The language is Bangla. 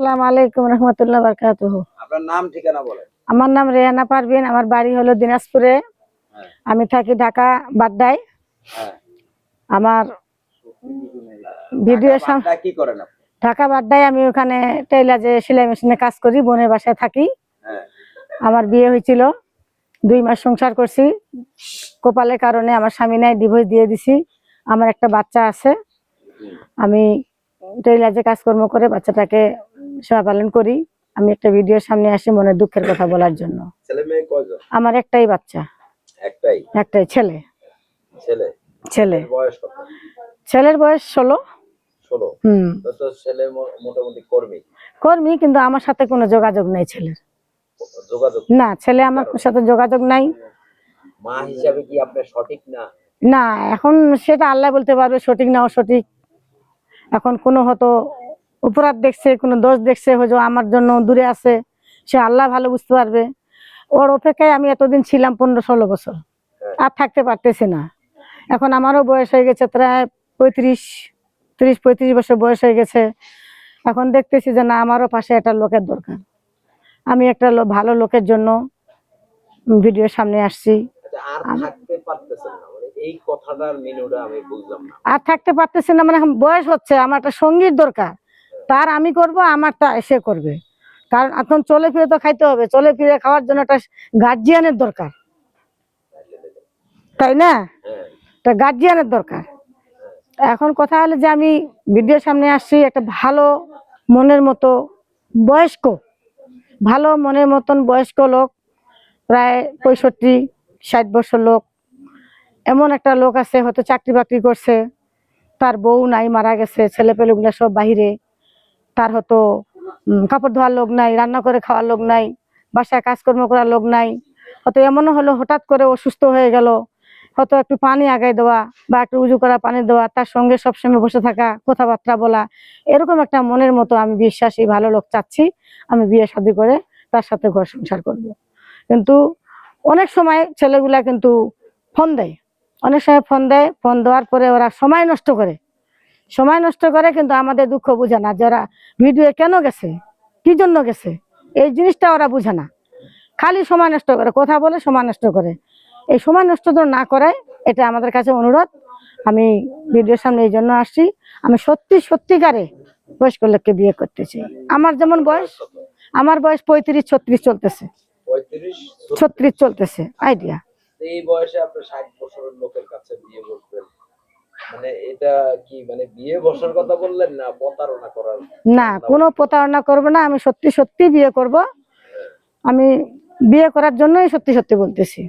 আসসালামু আলাইকুম রহমতুল্লাহ বারাকাতুহু। আপনার নাম ঠিকানা বলেন। আমার নাম রেহানা পারভিন, আমার বাড়ি হলো দিনাজপুরে। আমি থাকি ঢাকা বাড্ডায়। আমার ভিডিও কি করেন আপনি? ঢাকা বাড্ডায় আমি ওখানে টেইলারে সেলাই মেশিনে কাজ করি, বোনের বাসায় থাকি। আমার বিয়ে হয়েছিল, 2 মাস সংসার করছি। কপালের কারণে আমার স্বামী নাই, ডিভোর্স দিয়ে দিছি। আমার একটা বাচ্চা আছে। আমি টেইলারে কাজকর্ম করে বাচ্চাটাকে সেবা পালন করি। আমি একটা ভিডিওর সামনে আসি মনের দুঃখের কথা বলার জন্য। ছেলে মেয়ে কয়জন? আমার একটাই বাচ্চা, একটাই ছেলে। বয়স কত? ছেলের বয়স 16। তো ছেলে মোটামুটি কর্মী, কিন্তু আমার সাথে কোনো যোগাযোগ নেই ছেলের। না, ছেলে আমার সাথে যোগাযোগ নাই। মা হিসাবে কি আপনি সঠিক না? না, এখন সেটা আল্লাহ বলতে পারবে সঠিক না অসঠিক। এখন কোনো হয়তো অপরাধ দেখছে, কোনো দোষ দেখছে, হয়তো আমার জন্য দূরে আছে, সে আল্লাহ ভালো বুঝতে পারবে। ওর অপেক্ষায় আমি এতদিন ছিলাম 15-16 বছর, আর থাকতে পারতেছি না। এখন আমারও বয়স হয়ে গেছে প্রায় 35 বছর বয়স হয়ে গেছে। এখন দেখতেছি যে না, আমারও পাশে একটা লোকের দরকার। আমি একটা ভালো লোকের জন্য ভিডিওর সামনে আসছি। আর থাকতে পারতেছি না মানে এখন বয়স হচ্ছে, আমার একটা সঙ্গীর দরকার। তার আমি করব, আমার তা সে করবে। কারণ এখন চলে ফিরে তো খাইতে হবে, চলে ফিরে খাওয়ার জন্য একটা গার্জিয়ানের দরকার, তাই না? একটা গার্জিয়ানের দরকার। এখন কথা হলো যে আমি ভিডিওর সামনে আসছি একটা ভালো মনের মতো বয়স্ক, ভালো মনের মতন বয়স্ক লোক, প্রায় 65-60 বছর লোক। এমন একটা লোক আছে, হয়তো চাকরি বাকরি করছে, তার বউ নাই, মারা গেছে, ছেলে পেলেগুলা সব বাহিরে। তার হয়তো কাপড় ধোয়ার লোক নাই, রান্না করে খাওয়ার লোক নাই, বাসায় কাজকর্ম করার লোক নাই। হয়তো এমনও হলো হঠাৎ করে অসুস্থ হয়ে গেল, হয়তো একটু পানি আগায় দেওয়া বা একটু উজু করা পানি দেওয়া, তার সঙ্গে সবসময় বসে থাকা, কথাবার্তা বলা, এরকম একটা মনের মতো আমি বিশ্বাসী ভালো লোক চাচ্ছি। আমি বিয়ে শাদী করে তার সাথে ঘর সংসার করব। কিন্তু অনেক সময় ছেলেগুলা কিন্তু ফোন দেয়, অনেক সময় ফোন দেওয়ার পরে ওরা সময় নষ্ট করে, কিন্তু আমাদের দুঃখ বুঝে না। যারা ভিডিও কেন গেছে, কি জন্য গেছে, এই জিনিসটা ওরা বুঝে না। খালি সময় নষ্ট করে, কথা বলে সময় নষ্ট করে। এই সময় নষ্ট তো না করে, এটা আমাদের কাছে অনুরোধ। আমি ভিডিওর সামনে এই জন্য আসছি, আমি সত্যিকারে বয়স্ক লোককে বিয়ে করতে চাই। আমার যেমন বয়স, আমার বয়স 35-36 চলতেছে, 36 চলতেছে আইডিয়া। এই বয়সে আপনি 60 বছরের লোকের কাছে বিয়ে করবেন, মানে এটা কি মানে বিয়ে বসার কথা বললেন না প্রতারণা করার? না, কোনো প্রতারণা করব না, আমি সত্যি বিয়ে করব। আমি বিয়ে করার জন্যই সত্যি বলতেছি।